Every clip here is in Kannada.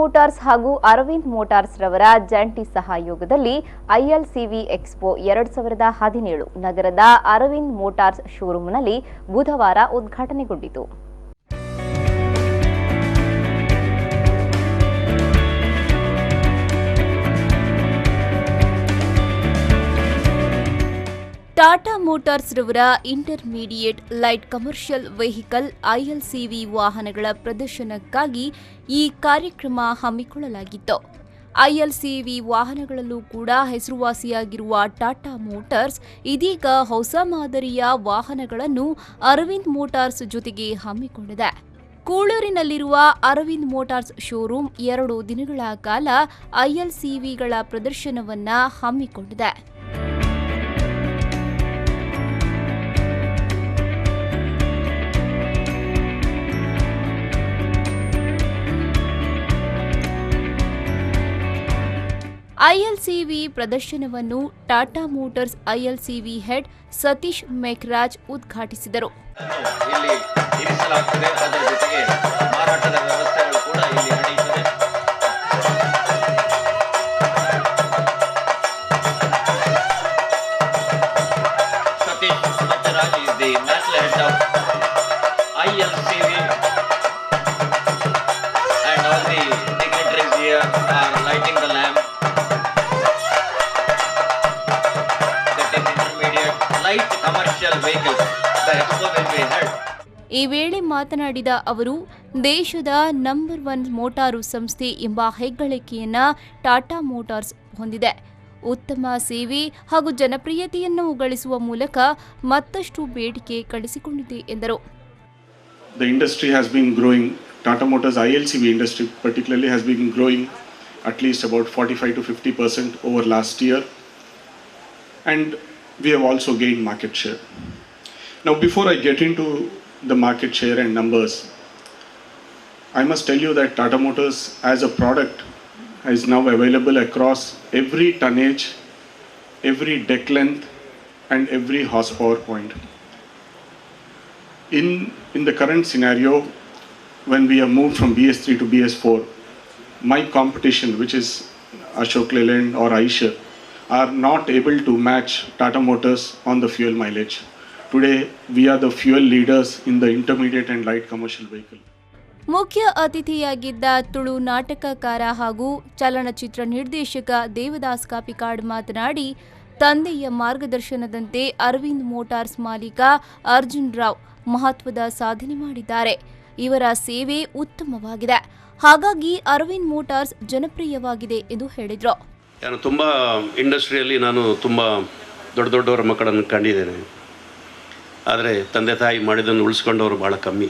ಮೋಟಾರ್ಸ್ ಹಾಗೂ ಅರವಿಂದ್ ಮೋಟಾರ್ಸ್ ರವರ ಜಂಟಿ ಸಹಯೋಗದಲ್ಲಿ ಐಎಲ್ಸಿವಿ ಎಕ್ಸ್ಪೋ 2017 ನಗರದ ಅರವಿಂದ್ ಮೋಟಾರ್ಸ್ ಶೋರೂಮ್ನಲ್ಲಿ ಬುಧವಾರ ಉದ್ಘಾಟನೆಗೊಂಡಿತು. ಟಾಟಾ ಮೋಟಾರ್ಸ್ ರವರ ಇಂಟರ್ಮೀಡಿಯೇಟ್ ಲೈಟ್ ಕಮರ್ಷಿಯಲ್ ವೆಹಿಕಲ್ ಐಎಲ್ಸಿವಿ ವಾಹನಗಳ ಪ್ರದರ್ಶನಕ್ಕಾಗಿ ಈ ಕಾರ್ಯಕ್ರಮ ಹಮ್ಮಿಕೊಳ್ಳಲಾಗಿತ್ತು. ಐಎಲ್ಸಿವಿ ವಾಹನಗಳಲ್ಲೂ ಕೂಡ ಹೆಸರುವಾಸಿಯಾಗಿರುವ ಟಾಟಾ ಮೋಟಾರ್ಸ್ ಇದೀಗ ಹೊಸ ಮಾದರಿಯ ವಾಹನಗಳನ್ನು ಅರವಿಂದ್ ಮೋಟಾರ್ಸ್ ಜೊತೆಗೆ ಹಮ್ಮಿಕೊಂಡಿದೆ. ಕೂಳೂರಿನಲ್ಲಿರುವ ಅರವಿಂದ್ ಮೋಟಾರ್ಸ್ ಶೋರೂಮ್ 2 ದಿನಗಳ ಕಾಲ ಐಎಲ್ಸಿವಿಗಳ ಪ್ರದರ್ಶನವನ್ನು ಹಮ್ಮಿಕೊಂಡಿದೆ. ಐಎಲ್ಸಿವಿ ಪ್ರದರ್ಶನವನ್ನು ಟಾಟಾ ಮೋಟಾರ್ಸ್ ಐಎಲ್ಸಿವಿ ಹೆಡ್ ಸತೀಶ್ ಮೇಘರಾಜ್ ಉದ್ಘಾಟಿಸಿದರು. ಇಲ್ಲಿ ಇರಿಸಲಾಗುತ್ತದೆ, ಅದರ ಜೊತೆಗೆ ಮಾರಾಟದ ವ್ಯವಸ್ಥೆಗಳು ಕೂಡ ಇಲ್ಲಿ ನಡೆಯುತ್ತದೆ. Satish Megharaj is the national head of ILCV and all the dignitaries here are lighting the lamp. Light commercial vehicles. The expo will be held. ಈ ವೇಳೆ ಮಾತನಾಡಿದ ಅವರು, ದೇಶದ ನಂಬರ್ 1 ಮೋಟಾರು ಸಂಸ್ಥೆ ಎಂಬ ಹೆಗ್ಗಳಿಕೆಯನ್ನ ಟಾಟಾ ಮೋಟಾರ್ಸ್ ಹೊಂದಿದೆ. ಉತ್ತಮ ಸೇವೆ ಹಾಗೂ ಜನಪ್ರಿಯತೆಯನ್ನು ಗಳಿಸುವ ಮೂಲಕ ಮತ್ತಷ್ಟು ಬೇಡಿಕೆ ಗಳಿಸಿಕೊಂಡಿದೆ ಎಂದರು. The industry has been growing. Tata Motors ILCV industry particularly has been growing at least about 45 to 50% over last year. And we have also gained market share. Now, before I get into the market share and numbers, I must tell you that Tata Motors as a product is now available across every tonnage, every deck length and every horsepower point. In the current scenario, when we have moved from BS3 to BS4, my competition, which is Ashok Leyland or Eicher, are not able to match Tata Motors on the fuel mileage. Today, we are the fuel leaders in the intermediate and light commercial vehicle. ಮುಖ್ಯ ಅತಿಥಿಯಾಗಿದ್ದ ತುಳು ನಾಟಕಕಾರ ಹಾಗೂ ಚಲನಚಿತ್ರ ನಿರ್ದೇಶಕ ದೇವದಾಸ್ ಕಾಪಿಕಾಡ್ ಮಾತನಾಡಿ, ತಂದೆಯ ಮಾರ್ಗದರ್ಶನದಂತೆ ಅರವಿಂದ್ ಮೋಟಾರ್ಸ್ ಮಾಲೀಕ ಅರ್ಜುನ್ ರಾವ್ ಮಹತ್ವದ ಸಾಧನೆ ಮಾಡಿದ್ದಾರೆ. ಇವರ ಸೇವೆ ಉತ್ತಮವಾಗಿದೆ, ಹಾಗಾಗಿ ಅರವಿಂದ್ ಮೋಟಾರ್ಸ್ ಜನಪ್ರಿಯವಾಗಿದೆ ಎಂದು ಹೇಳಿದರು. ನಾನು ತುಂಬ ಇಂಡಸ್ಟ್ರಿಯಲ್ಲಿ ತುಂಬ ದೊಡ್ಡವರ ಮಕ್ಕಳನ್ನು ಕಂಡಿದ್ದೇನೆ. ಆದರೆ ತಂದೆ ತಾಯಿ ಮಾಡಿದ್ದನ್ನು ಉಳಿಸ್ಕೊಂಡವರು ಭಾಳ ಕಮ್ಮಿ.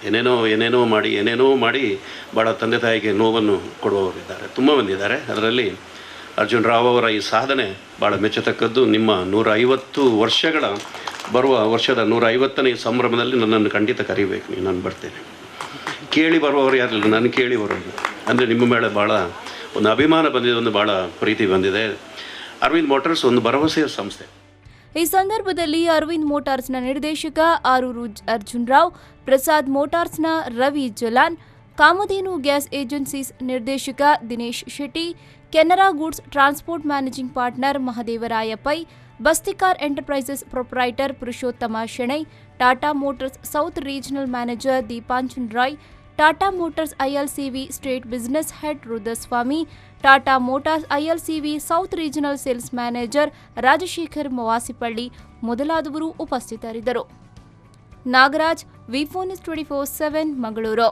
ಏನೇನೋ ಮಾಡಿ ಭಾಳ ತಂದೆ ತಾಯಿಗೆ ನೋವನ್ನು ಕೊಡುವವರು ಇದ್ದಾರೆ, ತುಂಬ ಬಂದಿದ್ದಾರೆ. ಅದರಲ್ಲಿ ಅರ್ಜುನ್ ರಾವ್ ಅವರ ಈ ಸಾಧನೆ ಭಾಳ ಮೆಚ್ಚತಕ್ಕದ್ದು. ನಿಮ್ಮ 150 ವರ್ಷಗಳ ಬರುವ ವರ್ಷದ 150ನೇ ಸಂಭ್ರಮದಲ್ಲಿ ನನ್ನನ್ನು ಖಂಡಿತ ಕರಿಬೇಕು. ನಾನು ಬರ್ತೇನೆ. ಕೇಳಿ ಬರುವವರು ಯಾರಿಲ್ಲ, ನಾನು ಕೇಳಿ ಬರೋದು ಅಂದರೆ ನಿಮ್ಮ ಮೇಲೆ ಭಾಳ ಒಂದು ಅಭಿಮಾನ ಬಂದಿದೆ, ಒಂದು ಭಾಳ ಪ್ರೀತಿ ಬಂದಿದೆ. ಅರವಿಂದ್ ಮೋಟಾರ್ಸ್ ಒಂದು ಭರವಸೆಯ ಸಂಸ್ಥೆ. ಈ ಸಂದರ್ಭದಲ್ಲಿ ಅರವಿಂದ್ ಮೋಟಾರ್ಸ್ನ ನಿರ್ದೇಶಕ ಆರೂರು ಅರ್ಜುನ್ ರಾವ್, ಪ್ರಸಾದ್ ಮೋಟಾರ್ಸ್ನ ರವಿ ಜಲಾನ್, ಕಾಮಧೇನು ಗ್ಯಾಸ್ ಏಜೆನ್ಸೀಸ್ ನಿರ್ದೇಶಕ Dinesh Shetty, Canara goods transport managing partner Mahadevaraya Pai, Bastikar enterprises proprietor Purushottama Shenoy, Tata Motors south regional manager Deepanchan Roy, Tata Motors ILCV state business head Rudraswamy, Tata Motors ILCV south regional sales manager Rajashekar Mavasipalli ಮೊದಲಾದವರು ಉಪಸ್ಥಿತರಿದ್ದರು. ನಾಗರಾಜ್, ವಿ4 ನ್ಯೂಸ್ 24/7 ಮಂಗಳೂರು.